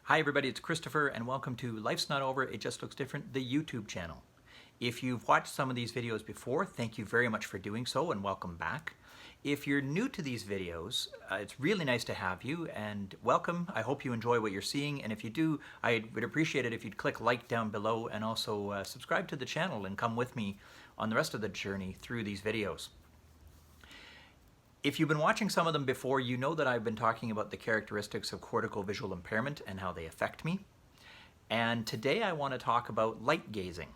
Hi everybody, it's Christopher and welcome to Life's Not Over, It Just Looks Different, the YouTube channel. If you've watched some of these videos before, thank you very much for doing so and welcome back. If you're new to these videos, it's really nice to have you and welcome. I hope you enjoy what you're seeing, and if you do, I would appreciate it if you'd click like down below and also subscribe to the channel and come with me on the rest of the journey through these videos. If you've been watching some of them before, you know that I've been talking about the characteristics of cortical visual impairment and how they affect me. And today I want to talk about light gazing.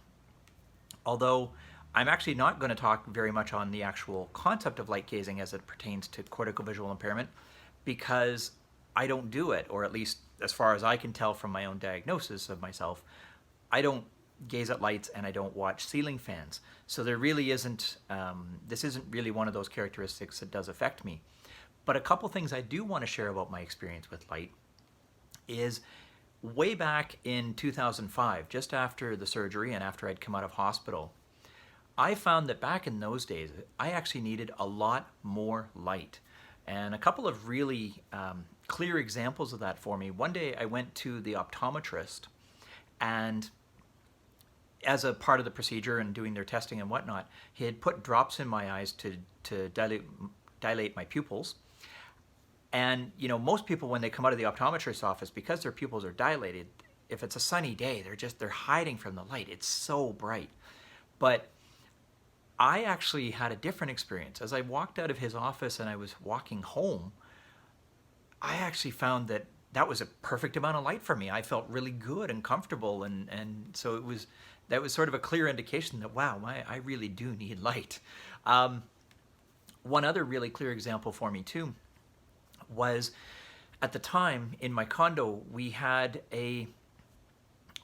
Although I'm actually not going to talk very much on the actual concept of light gazing as it pertains to cortical visual impairment, because I don't do it, or at least as far as I can tell from my own diagnosis of myself, I don't gaze at lights and I don't watch ceiling fans. So there really isn't, this isn't really one of those characteristics that does affect me. But a couple things I do want to share about my experience with light is way back in 2005, just after the surgery and after I'd come out of hospital, I found that back in those days, I actually needed a lot more light. And a couple of really clear examples of that for me. One day I went to the optometrist, and as a part of the procedure and doing their testing and whatnot, he had put drops in my eyes to dilate my pupils. And you know, most people when they come out of the optometrist's office, because their pupils are dilated, if it's a sunny day, they're hiding from the light. It's so bright. But I actually had a different experience. As I walked out of his office and I was walking home, I actually found that that was a perfect amount of light for me. I felt really good and comfortable, and so that was sort of a clear indication that, wow, I really do need light. One other really clear example for me too was, at the time in my condo, we had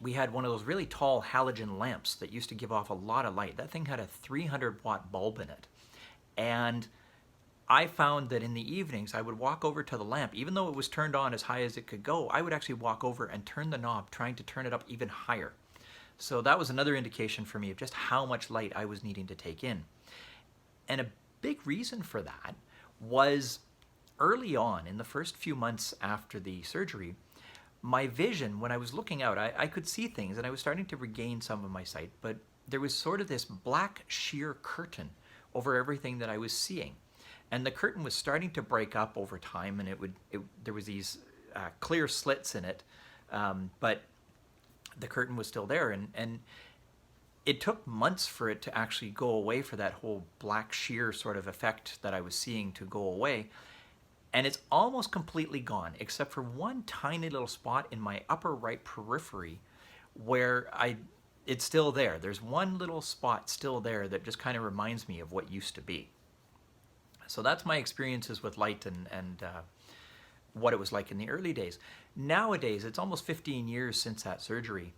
one of those really tall halogen lamps that used to give off a lot of light. That thing had a 300-watt bulb in it. And I found that in the evenings, I would walk over to the lamp, even though it was turned on as high as it could go, I would actually walk over and turn the knob, trying to turn it up even higher. So that was another indication for me of just how much light I was needing to take in. And a big reason for that was early on, in the first few months after the surgery, my vision, when I was looking out, I could see things and I was starting to regain some of my sight, but there was sort of this black sheer curtain over everything that I was seeing. And the curtain was starting to break up over time, and there was these clear slits in it, but the curtain was still there, and it took months for it to actually go away, for that whole black sheer sort of effect that I was seeing to go away. And it's almost completely gone, except for one tiny little spot in my upper right periphery where it's still there. There's one little spot still there that just kind of reminds me of what used to be. So that's my experiences with light and what it was like in the early days. Nowadays, it's almost 15 years since that surgery,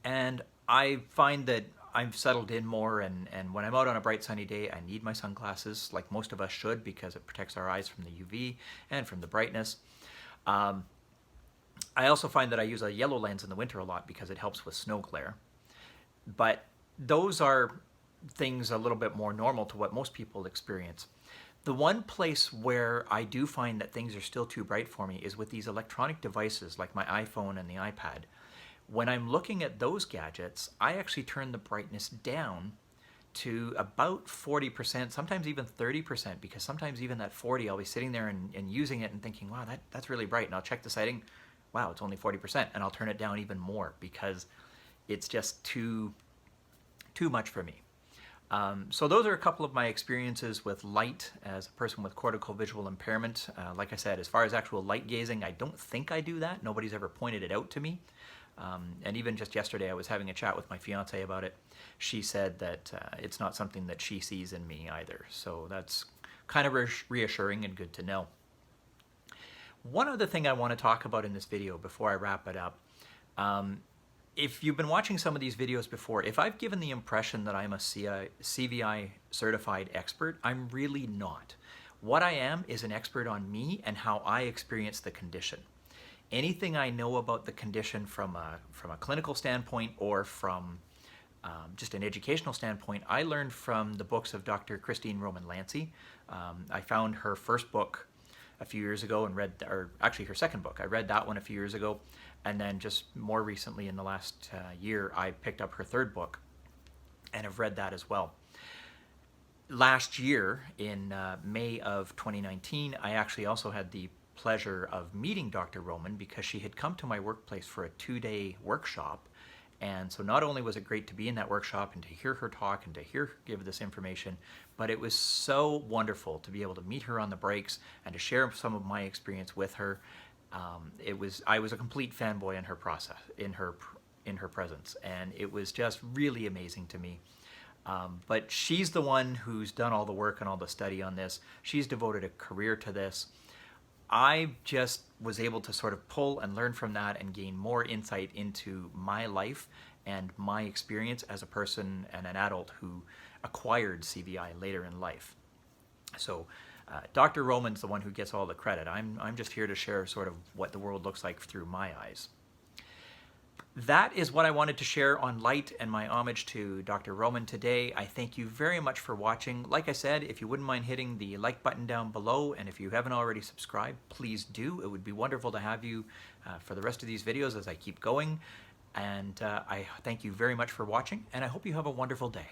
and I find that I've settled in more, and when I'm out on a bright sunny day, I need my sunglasses, like most of us should, because it protects our eyes from the UV and from the brightness. I also find that I use a yellow lens in the winter a lot because it helps with snow glare. But those are things a little bit more normal to what most people experience. The one place where I do find that things are still too bright for me is with these electronic devices like my iPhone and the iPad. When I'm looking at those gadgets, I actually turn the brightness down to about 40%, sometimes even 30%, because sometimes even that 40, I'll be sitting there and using it and thinking, wow, that's really bright. And I'll check the setting, wow, it's only 40%, and I'll turn it down even more because it's just too much for me. So those are a couple of my experiences with light as a person with cortical visual impairment. Like I said, as far as actual light gazing, I don't think I do that. Nobody's ever pointed it out to me. And even just yesterday, I was having a chat with my fiance about it. She said that it's not something that she sees in me either. So that's kind of reassuring and good to know. One other thing I want to talk about in this video before I wrap it up, if you've been watching some of these videos before, if I've given the impression that I'm a CVI certified expert, I'm really not. What I am is an expert on me and how I experience the condition. Anything I know about the condition from a clinical standpoint or from just an educational standpoint, I learned from the books of Dr. Christine Roman Lancy. I found her first book a few years ago and read, or actually her second book. I read that one a few years ago, and then just more recently in the last year, I picked up her third book and have read that as well. Last year, in May of 2019, I actually also had the pleasure of meeting Dr. Roman because she had come to my workplace for a 2-day workshop. And so not only was it great to be in that workshop and to hear her talk and to hear her give this information, but it was so wonderful to be able to meet her on the breaks and to share some of my experience with her. I was a complete fanboy in her process, in her presence, and it was just really amazing to me. But she's the one who's done all the work and all the study on this. She's devoted a career to this. I just was able to sort of pull and learn from that and gain more insight into my life and my experience as a person and an adult who acquired CVI later in life. So Dr. Roman's the one who gets all the credit. I'm just here to share sort of what the world looks like through my eyes. That is what I wanted to share on light and my homage to Dr. Roman today. I thank you very much for watching. Like I said, if you wouldn't mind hitting the like button down below, and if you haven't already subscribed, please do. It would be wonderful to have you for the rest of these videos as I keep going. And I thank you very much for watching, and I hope you have a wonderful day.